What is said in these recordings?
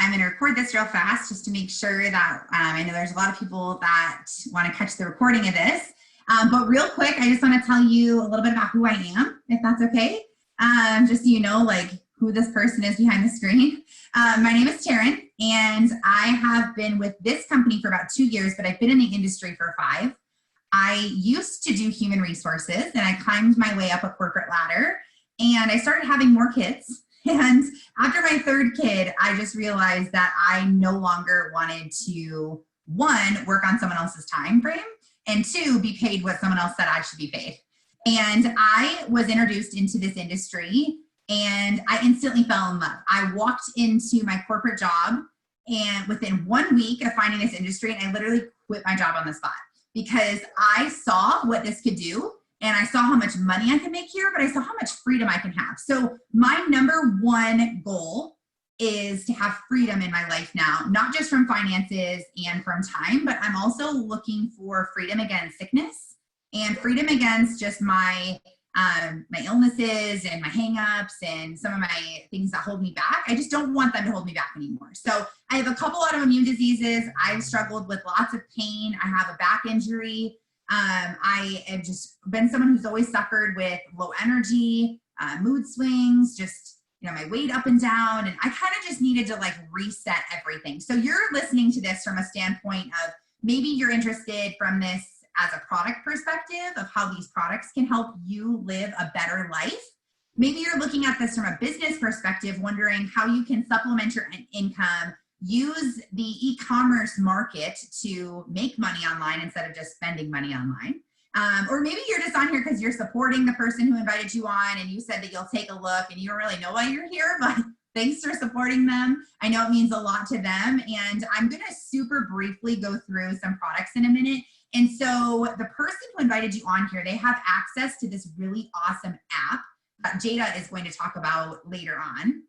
I'm going to record this real fast just to make sure that I know there's a lot of people that want to catch the recording of this. But real quick, I just want to tell you a little bit about who I am, if that's okay. Just so you know, like who this person is behind the screen. My name is Tarryn, and I have been with this company for about 2 years, but I've been in the industry for 5. I used to do human resources, and I climbed my way up a corporate ladder, and I started having more kids. And after my 3rd kid, I just realized that I no longer wanted to, 1, work on someone else's time frame, and 2, be paid what someone else said I should be paid. And I was introduced into this industry, and I instantly fell in love. I walked into my corporate job, and within 1 week of finding this industry, and I literally quit my job on the spot because I saw what this could do. And I saw how much money I could make here, but I saw how much freedom I can have. So my number 1 goal is to have freedom in my life now, not just from finances and from time, but I'm also looking for freedom against sickness and freedom against just my illnesses and my hangups and some of my things that hold me back. I just don't want them to hold me back anymore. So I have a couple autoimmune diseases. I've struggled with lots of pain. I have a back injury. I have just been someone who's always suffered with low energy, mood swings, just, my weight up and down. And I kind of just needed to like reset everything. So you're listening to this from a standpoint of maybe you're interested from this as a product perspective of how these products can help you live a better life. Maybe you're looking at this from a business perspective, wondering how you can supplement your income, use the e-commerce market to make money online instead of just spending money online. Or maybe you're just on here because you're supporting the person who invited you on and you said that you'll take a look and you don't really know why you're here, but thanks for supporting them. I know it means a lot to them. And I'm going to super briefly go through some products in a minute. And so the person who invited you on here, they have access to this really awesome app that Jada is going to talk about later on.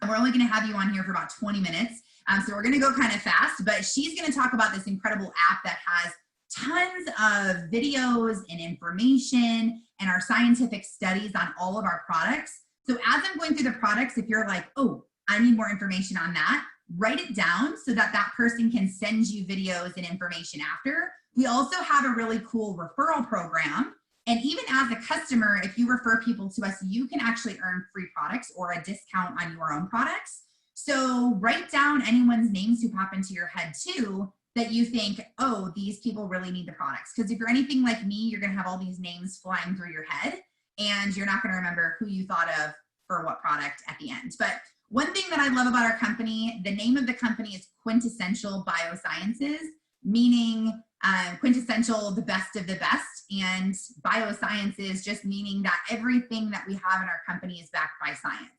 We're only going to have you on here for about 20 minutes. So we're going to go kind of fast, but she's going to talk about this incredible app that has tons of videos and information and our scientific studies on all of our products. So as I'm going through the products, if you're like, oh, I need more information on that, write it down so that that person can send you videos and information after. We also have a really cool referral program. And even as a customer, if you refer people to us, you can actually earn free products or a discount on your own products. So write down anyone's names who pop into your head too, that you think, oh, these people really need the products. Because if you're anything like me, you're going to have all these names flying through your head and you're not going to remember who you thought of for what product at the end. But one thing that I love about our company, the name of the company is Quintessential Biosciences, meaning quintessential, the best of the best, and biosciences just meaning that everything that we have in our company is backed by science.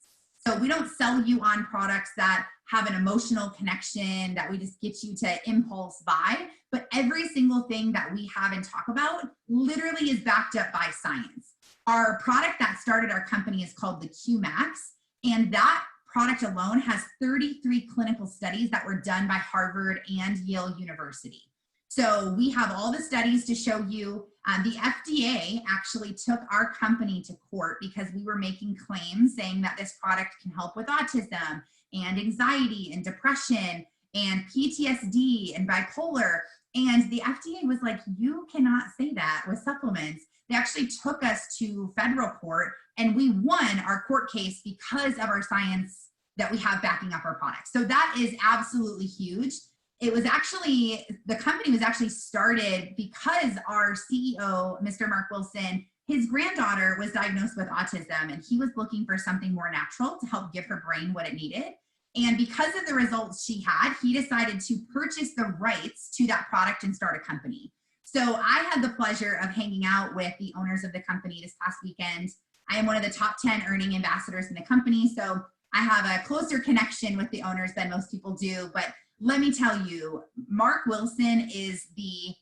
So we don't sell you on products that have an emotional connection that we just get you to impulse buy, but every single thing that we have and talk about literally is backed up by science. Our product that started our company is called the QMax, and that product alone has 33 clinical studies that were done by Harvard and Yale University. So we have all the studies to show you. The FDA actually took our company to court because we were making claims saying that this product can help with autism and anxiety and depression and PTSD and bipolar. And the FDA was like, you cannot say that with supplements. They actually took us to federal court and we won our court case because of our science that we have backing up our products. So that is absolutely huge. It was actually, the company was actually started because our CEO, Mr. Mark Wilson, his granddaughter was diagnosed with autism and he was looking for something more natural to help give her brain what it needed. And because of the results she had, he decided to purchase the rights to that product and start a company. So I had the pleasure of hanging out with the owners of the company this past weekend. I am one of the top 10 earning ambassadors in the company. So I have a closer connection with the owners than most people do, but let me tell you, Mark Wilson is the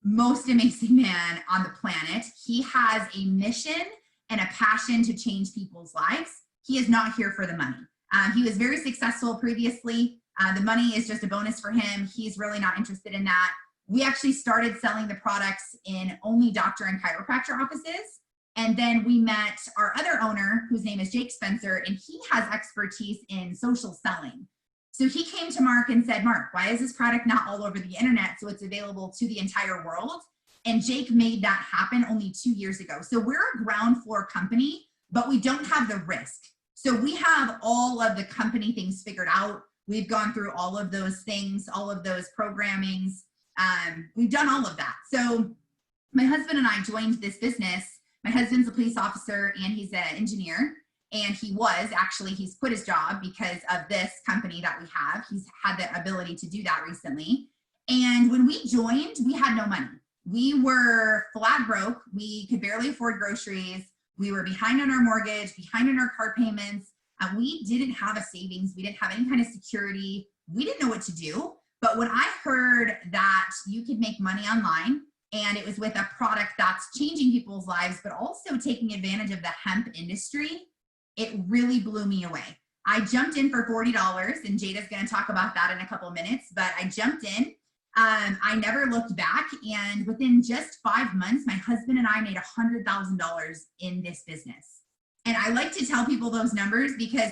most amazing man on the planet. He has a mission and a passion to change people's lives. He is not here for the money. He was very successful previously. The money is just a bonus for him. He's really not interested in that. We actually started selling the products in only doctor and chiropractor offices. And then we met our other owner, whose name is Jake Spencer, and he has expertise in social selling. So he came to Mark and said, Mark, why is this product not all over the internet so it's available to the entire world? And Jake made that happen only 2 years ago. So we're a ground floor company, but we don't have the risk. So we have all of the company things figured out. We've gone through all of those things, all of those programmings. We've done all of that. So my husband and I joined this business. My husband's a police officer and he's an engineer. And he's quit his job because of this company that we have. He's had the ability to do that recently. And when we joined, we had no money. We were flat broke. We could barely afford groceries. We were behind on our mortgage, behind on our car payments. We didn't have a savings. We didn't have any kind of security. We didn't know what to do. But when I heard that you could make money online, and it was with a product that's changing people's lives, but also taking advantage of the hemp industry, it really blew me away. I jumped in for $40, and Jada's going to talk about that in a couple of minutes, but I jumped in. I never looked back, and within just 5 months, my husband and I made $100,000 in this business. And I like to tell people those numbers because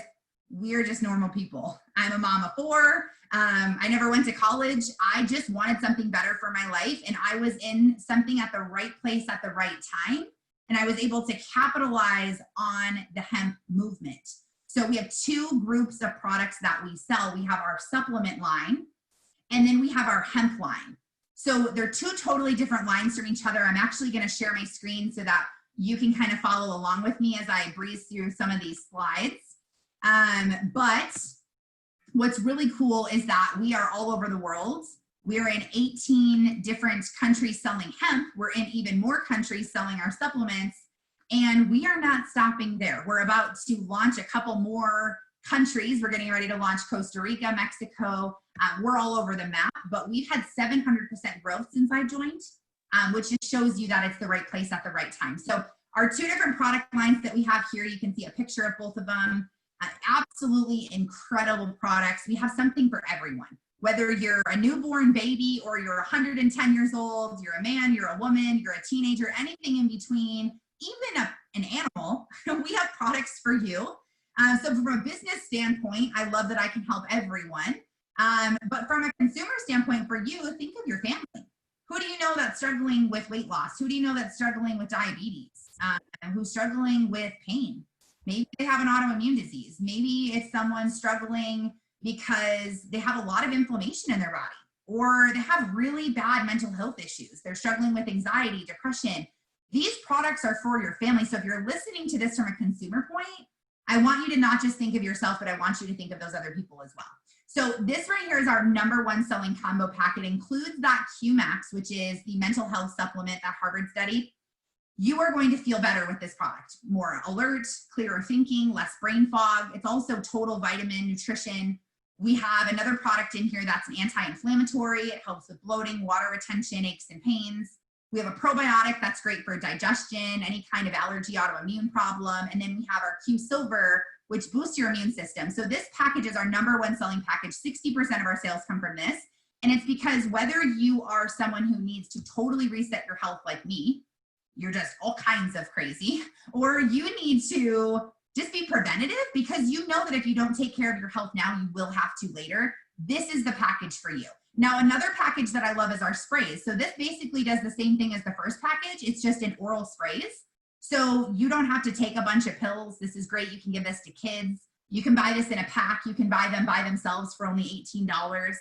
we're just normal people. I'm a mom of 4. I never went to college. I just wanted something better for my life, and I was in something at the right place at the right time, and I was able to capitalize on the hemp movement. So we have 2 groups of products that we sell. We have our supplement line, and then we have our hemp line. So they're 2 totally different lines from each other. I'm actually going to share my screen so that you can kind of follow along with me as I breeze through some of these slides. But what's really cool is that we are all over the world. We're in 18 different countries selling hemp. We're in even more countries selling our supplements, and we are not stopping there. We're about to launch a couple more countries. We're getting ready to launch Costa Rica, Mexico. We're all over the map, but we've had 700% growth since I joined, which just shows you that it's the right place at the right time. So our 2 different product lines that we have here, you can see a picture of both of them. Absolutely incredible products. We have something for everyone. Whether you're a newborn baby or you're 110 years old, you're a man, you're a woman, you're a teenager, anything in between, even an animal, we have products for you. So from a business standpoint, I love that I can help everyone. But from a consumer standpoint for you, think of your family. Who do you know that's struggling with weight loss? Who do you know that's struggling with diabetes? Who's struggling with pain? Maybe they have an autoimmune disease. Maybe it's someone struggling because they have a lot of inflammation in their body, or they have really bad mental health issues. They're struggling with anxiety, depression. These products are for your family. So if you're listening to this from a consumer point, I want you to not just think of yourself, but I want you to think of those other people as well. So this right here is our #1 selling combo pack. It includes that QMax, which is the mental health supplement that Harvard studied. You are going to feel better with this product. More alert, clearer thinking, less brain fog. It's also total vitamin nutrition. We have another product in here that's an anti-inflammatory. It helps with bloating, water retention, aches and pains. We have a probiotic that's great for digestion, any kind of allergy, autoimmune problem. And then we have our Q Silver, which boosts your immune system. So this package is our #1 selling package. 60% of our sales come from this. And it's because whether you are someone who needs to totally reset your health like me, you're just all kinds of crazy, or you need to just be preventative because you know that if you don't take care of your health now, you will have to later. This is the package for you. Now, another package that I love is our sprays. So this basically does the same thing as the first package. It's just in oral sprays. So you don't have to take a bunch of pills. This is great. You can give this to kids. You can buy this in a pack. You can buy them by themselves for only $18.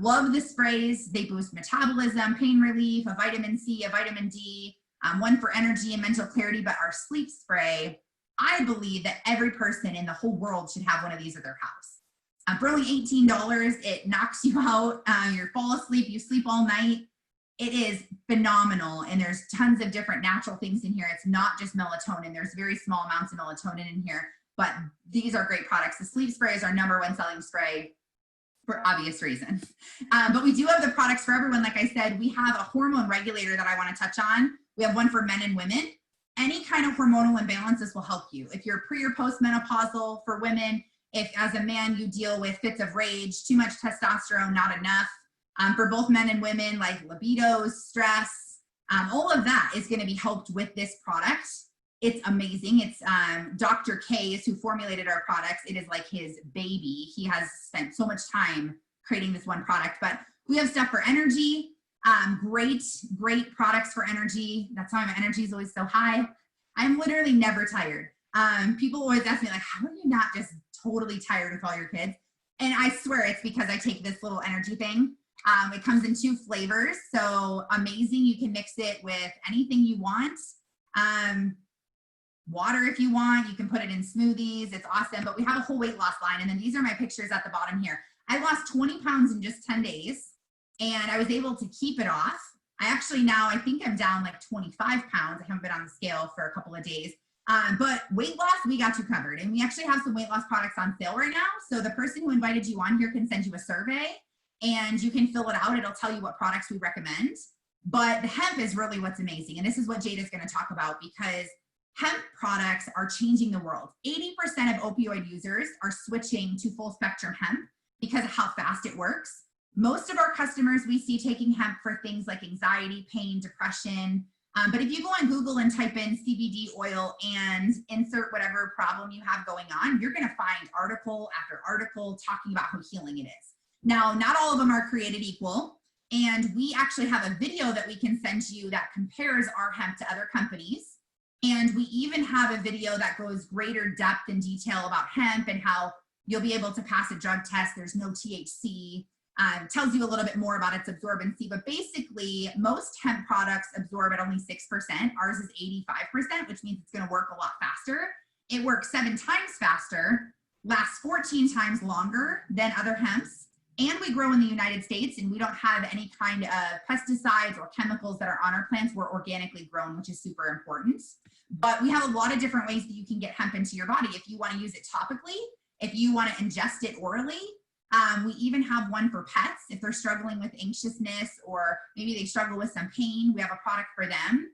Love the sprays. They boost metabolism, pain relief, a vitamin C, a vitamin D, one for energy and mental clarity. But our sleep spray, I believe that every person in the whole world should have one of these at their house. For only $18, it knocks you out. You fall asleep, you sleep all night. It is phenomenal, and there's tons of different natural things in here. It's not just melatonin. There's very small amounts of melatonin in here, but these are great products. The sleep spray is our #1 selling spray for obvious reasons. But we do have the products for everyone. Like I said, we have a hormone regulator that I want to touch on. We have one for men and women. Any kind of hormonal imbalances will help you. If you're pre or postmenopausal for women, if as a man you deal with fits of rage, too much testosterone, not enough. For both men and women, like libidos, stress, all of that is going to be helped with this product. It's amazing. It's Dr. K is who formulated our products. It is like his baby. He has spent so much time creating this one product, but we have stuff for energy. Great products for energy. That's why my energy is always so high. I'm literally never tired. People always ask me like, how are you not just totally tired with all your kids? And I swear it's because I take this little energy thing. It comes in 2 flavors. So amazing. You can mix it with anything you want. Water if you want, you can put it in smoothies. It's awesome. But we have a whole weight loss line. And then these are my pictures at the bottom here. I lost 20 pounds in just 10 days and I was able to keep it off. I actually now, I think I'm down like 25 pounds. I haven't been on the scale for a couple of days. But weight loss, we got you covered. And we actually have some weight loss products on sale right now. So the person who invited you on here can send you a survey and you can fill it out. It'll tell you what products we recommend. But the hemp is really what's amazing. And this is what Jada's going to talk about because hemp products are changing the world. 80% of opioid users are switching to full spectrum hemp because of how fast it works. Most of our customers we see taking hemp for things like anxiety, pain, depression. But if you go on Google and type in CBD oil and insert whatever problem you have going on, you're going to find article after article talking about how healing it is. Now, not all of them are created equal. And we actually have a video that we can send you that compares our hemp to other companies. And we even have a video that goes greater depth and detail about hemp and how you'll be able to pass a drug test. There's no THC. Tells you a little bit more about its absorbency, but basically most hemp products absorb at only 6%. Ours is 85%, which means it's going to work a lot faster. It works 7 times faster, lasts 14 times longer than other hemps, and we grow in the United States, and we don't have any kind of pesticides or chemicals that are on our plants. We're organically grown, which is super important. But we have a lot of different ways that you can get hemp into your body. If you want to use it topically, if you want to ingest it orally, we even have one for pets. If they're struggling with anxiousness or maybe they struggle with some pain, we have a product for them.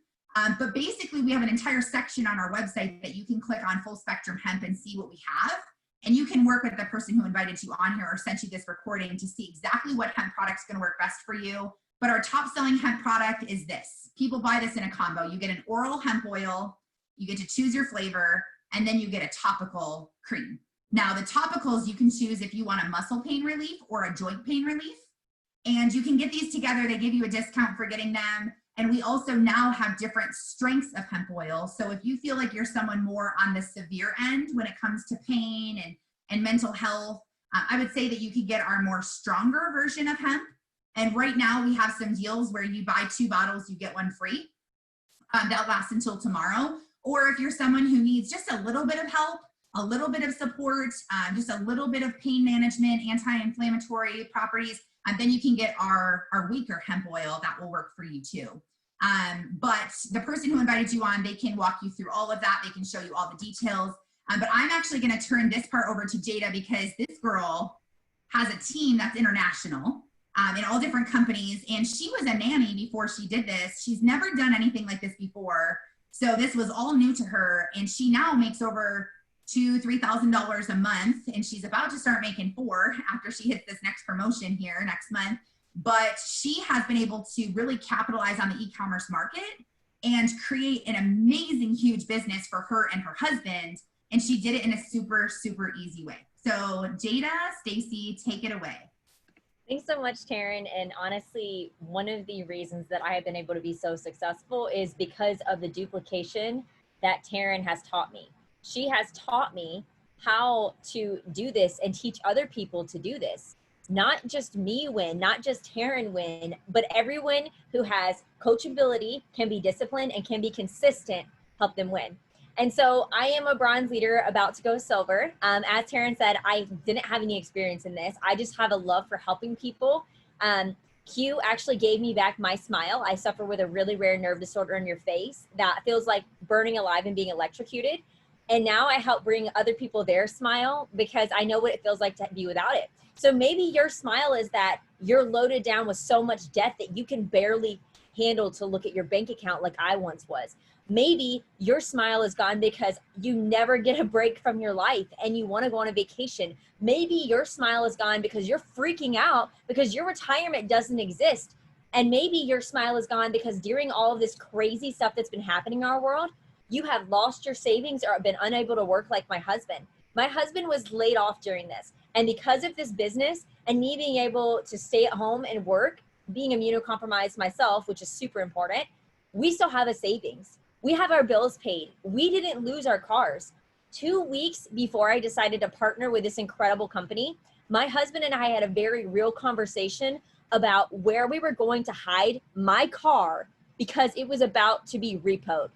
But basically, we have an entire section on our website that you can click on Full Spectrum Hemp and see what we have. And you can work with the person who invited you on here or sent you this recording to see exactly what hemp product's going to work best for you. But our top selling hemp product is this. People buy this in a combo. You get an oral hemp oil, you get to choose your flavor, and then you get a topical cream. Now, the topicals you can choose if you want a muscle pain relief or a joint pain relief. And you can get these together. They give you a discount for getting them. And we also now have different strengths of hemp oil. So if you feel like you're someone more on the severe end when it comes to pain and mental health, I would say that you could get our more stronger version of hemp. And right now we have some deals where you buy 2 bottles, you get 1 free. That'll last until tomorrow. Or if you're someone who needs just a little bit of help, a little bit of support, just a little bit of pain management, anti-inflammatory properties, then you can get our weaker hemp oil that will work for you too. But the person who invited you on, they can walk you through all of that. They can show you all the details. But I'm actually going to turn this part over to Jada because this girl has a team that's international in all different companies. And she was a nanny before she did this. She's never done anything like this before. So this was all new to her. And she now makes over $2,000-$3,000 a month, and she's about to start making $4,000 after she hits this next promotion here next month. But she has been able to really capitalize on the e-commerce market and create an amazing, huge business for her and her husband. And she did it in a super, super easy way. So Jada, Stacy, take it away. Thanks so much, Tarryn. And honestly, one of the reasons that I have been able to be so successful is because of the duplication that Tarryn has taught me. She has taught me how to do this and teach other people to do this. Not just me win, not just Tarryn win, but everyone who has coachability, can be disciplined, and can be consistent, help them win. And so I am a bronze leader about to go silver. As Tarryn said, I didn't have any experience in this. I just have a love for helping people. Q actually gave me back my smile. I suffer with a really rare nerve disorder in your face that feels like burning alive and being electrocuted. And now I help bring other people their smile because I know what it feels like to be without it. So maybe your smile is that you're loaded down with so much debt that you can barely handle to look at your bank account like I once was. Maybe your smile is gone because you never get a break from your life and you want to go on a vacation. Maybe your smile is gone because you're freaking out because your retirement doesn't exist. And maybe your smile is gone because during all of this crazy stuff that's been happening in our world, You have lost your savings or been unable to work like my husband. My husband was laid off during this. And because of this business and me being able to stay at home and work, being immunocompromised myself, which is super important, we still have a savings. We have our bills paid. We didn't lose our cars. 2 weeks before I decided to partner with this incredible company, my husband and I had a very real conversation about where we were going to hide my car because it was about to be repoed.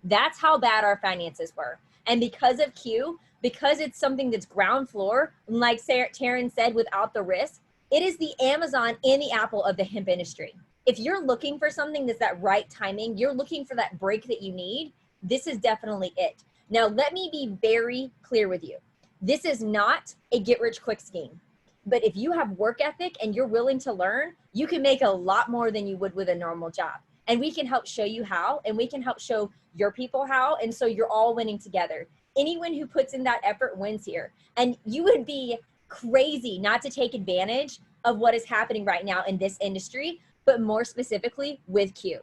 That's how bad our finances were. And because of Q, because it's something that's ground floor, like Tarryn said, without the risk, it is the Amazon and the Apple of the hemp industry. If you're looking for something that's that right timing, you're looking for that break that you need, this is definitely it. Now, let me be very clear with you. This is not a get rich quick scheme. But if you have work ethic and you're willing to learn, you can make a lot more than you would with a normal job. And we can help show you how, and we can help show your people how. And so you're all winning together. Anyone who puts in that effort wins here. And you would be crazy not to take advantage of what is happening right now in this industry, but more specifically with Q.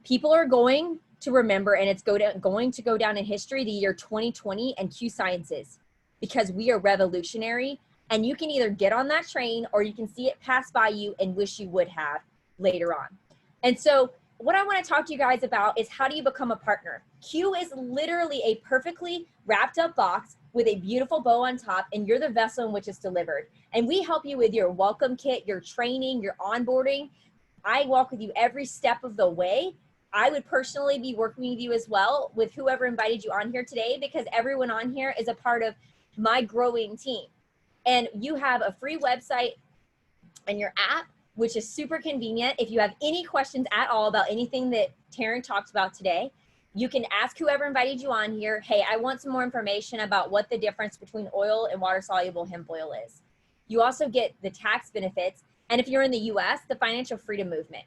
People are going to remember, and it's going to go down in history, the year 2020 and Q Sciences, because we are revolutionary. And you can either get on that train or you can see it pass by you and wish you would have later on. And so what I want to talk to you guys about is how do you become a partner? Q is literally a perfectly wrapped up box with a beautiful bow on top, and you're the vessel in which it's delivered. And we help you with your welcome kit, your training, your onboarding. I walk with you every step of the way. I would personally be working with you as well with whoever invited you on here today, because everyone on here is a part of my growing team. And you have a free website and your app, which is super convenient. If you have any questions at all about anything that Tarryn talked about today, you can ask whoever invited you on here, hey, I want some more information about what the difference between oil and water-soluble hemp oil is. You also get the tax benefits. And if you're in the US, the financial freedom movement.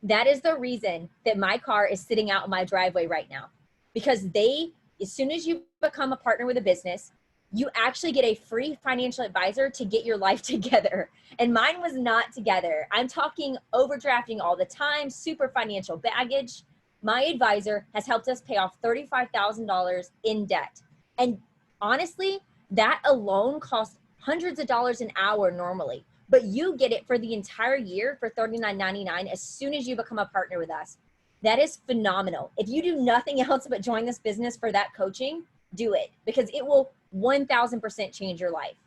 That is the reason that my car is sitting out in my driveway right now. Because as soon as you become a partner with a business, you actually get a free financial advisor to get your life together. And mine was not together. I'm talking overdrafting all the time, super financial baggage. My advisor has helped us pay off $35,000 in debt. And honestly, that alone costs hundreds of dollars an hour normally, but you get it for the entire year for $39.99 as soon as you become a partner with us. That is phenomenal. If you do nothing else but join this business for that coaching, do it, because it will 1000% change your life.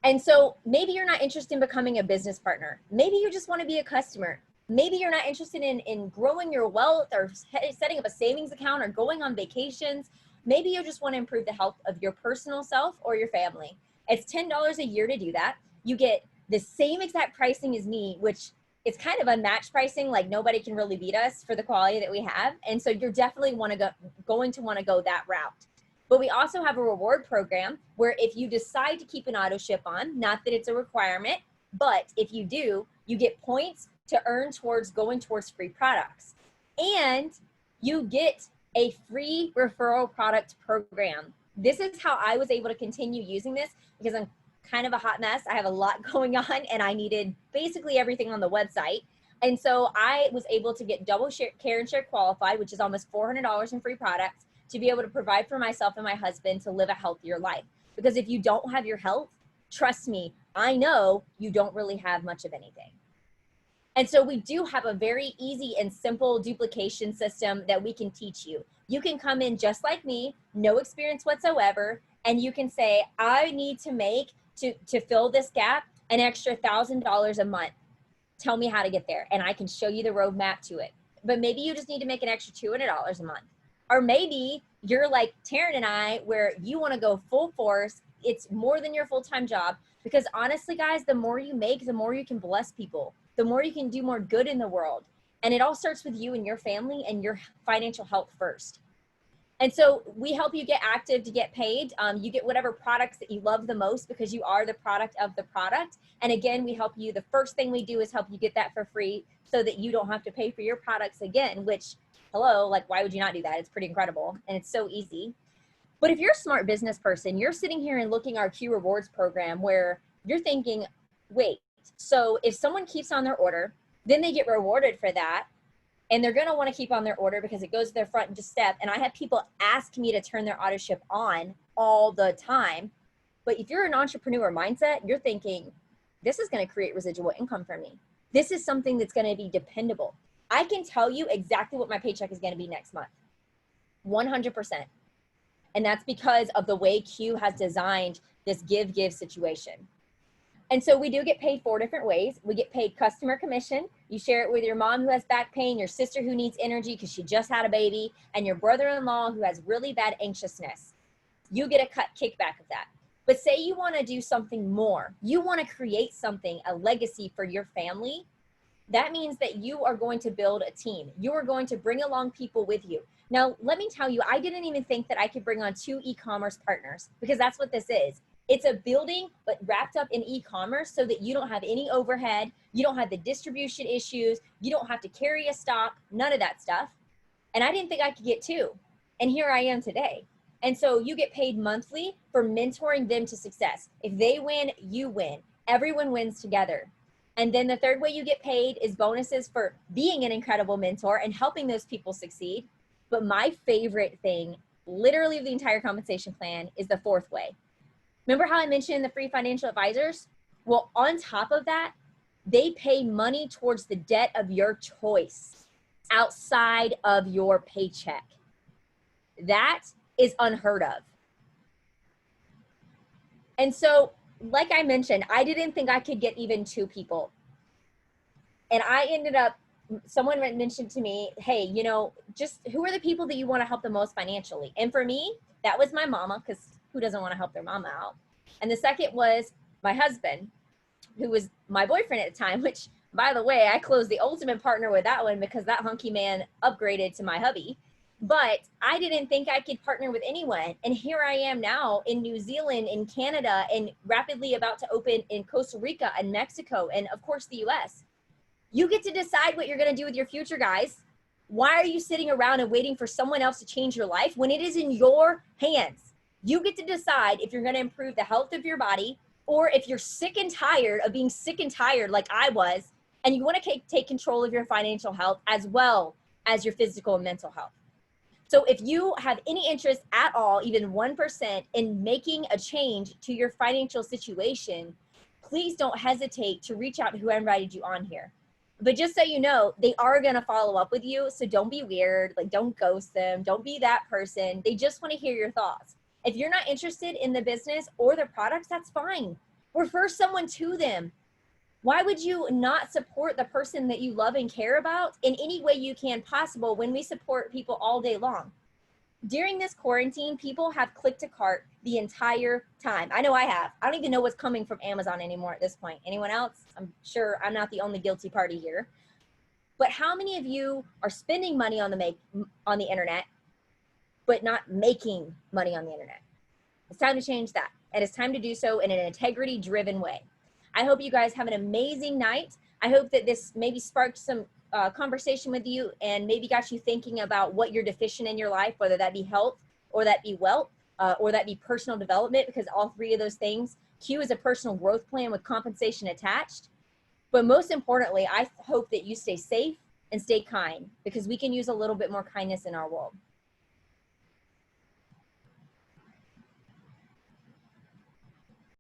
And so maybe you're not interested in becoming a business partner. Maybe you just want to be a customer. Maybe you're not interested in growing your wealth or setting up a savings account or going on vacations. Maybe you just want to improve the health of your personal self or your family. It's $10 a year to do that. You get the same exact pricing as me, which is kind of unmatched pricing. Like nobody can really beat us for the quality that we have. And so you're definitely going to want to go that route. But we also have a reward program where if you decide to keep an auto ship on, not that it's a requirement, but if you do, you get points to earn towards going towards free products. And you get a free referral product program. This is how I was able to continue using this, because I'm kind of a hot mess. I have a lot going on and I needed basically everything on the website. And so I was able to get double care and share qualified, which is almost $400 in free products, to be able to provide for myself and my husband to live a healthier life. Because if you don't have your health, trust me, I know you don't really have much of anything. And so we do have a very easy and simple duplication system that we can teach you. You can come in just like me, no experience whatsoever, and you can say, I need to make, to fill this gap, an extra $1,000 a month. Tell me how to get there, and I can show you the roadmap to it. But maybe you just need to make an extra $200 a month. Or maybe you're like Tarryn and I, where you want to go full force. It's more than your full-time job, because honestly, guys, the more you make, the more you can bless people, the more you can do more good in the world. And it all starts with you and your family and your financial health first. And so we help you get active to get paid. You get whatever products that you love the most, because you are the product of the product. And again, we help you. The first thing we do is help you get that for free so that you don't have to pay for your products again, which, hello, like, why would you not do that? It's pretty incredible. And it's so easy. But if you're a smart business person, you're sitting here and looking at our Q Rewards program where you're thinking, wait, so if someone keeps on their order, then they get rewarded for that. and they're going to want to keep on their order because it goes to their front and just step. And I have people ask me to turn their auto ship on all the time. But if you're an entrepreneur mindset, you're thinking, this is going to create residual income for me. This is something that's going to be dependable. I can tell you exactly what my paycheck is going to be next month. 100%. And that's because of the way Q has designed this give situation. And so we do get paid 4 different ways. We get paid customer commission. You share it with your mom who has back pain, your sister who needs energy because she just had a baby, and your brother-in-law who has really bad anxiousness. You get a cut kickback of that. But say you want to do something more. You want to create something, a legacy for your family. That means that you are going to build a team. You are going to bring along people with you. Now, let me tell you, I didn't even think that I could bring on 2 e-commerce partners because that's what this is. It's a building, but wrapped up in e-commerce so that you don't have any overhead. You don't have the distribution issues. You don't have to carry a stock, none of that stuff. And I didn't think I could get 2. And here I am today. And so you get paid monthly for mentoring them to success. If they win, you win. Everyone wins together. And then the third way you get paid is bonuses for being an incredible mentor and helping those people succeed. But my favorite thing, literally the entire compensation plan, is the 4th way. Remember how I mentioned the free financial advisors? Well, on top of that, they pay money towards the debt of your choice outside of your paycheck. That is unheard of. And so, like I mentioned, I didn't think I could get even 2 people. And I ended up, someone mentioned to me, hey, you know, just who are the people that you want to help the most financially? And for me, that was my mama, because who doesn't want to help their mama out? And the second was my husband, who was my boyfriend at the time, which, by the way, I closed the ultimate partner with that one because that hunky man upgraded to my hubby. But I didn't think I could partner with anyone. And here I am now in New Zealand, in Canada, and rapidly about to open in Costa Rica and Mexico, and of course the US. You get to decide what you're going to do with your future, guys. Why are you sitting around and waiting for someone else to change your life when it is in your hands? You get to decide if you're going to improve the health of your body, or if you're sick and tired of being sick and tired like I was, and you want to take control of your financial health as well as your physical and mental health. So if you have any interest at all, even 1%, in making a change to your financial situation, please don't hesitate to reach out to who I invited you on here. But just so you know, they are going to follow up with you. So don't be weird. Like, don't ghost them. Don't be that person. They just want to hear your thoughts. If you're not interested in the business or the products, that's fine. Refer someone to them. Why would you not support the person that you love and care about in any way you can possible when we support people all day long? During this quarantine, people have clicked to cart the entire time. I know I have. I don't even know what's coming from Amazon anymore at this point. Anyone else? I'm sure I'm not the only guilty party here. But how many of you are spending money on the internet, but not making money on the internet? It's time to change that. And it's time to do so in an integrity-driven way. I hope you guys have an amazing night. I hope that this maybe sparked some conversation with you and maybe got you thinking about what you're deficient in your life, whether that be health or that be wealth or that be personal development, because all 3 of those things, Q is a personal growth plan with compensation attached. But most importantly, I hope that you stay safe and stay kind, because we can use a little bit more kindness in our world.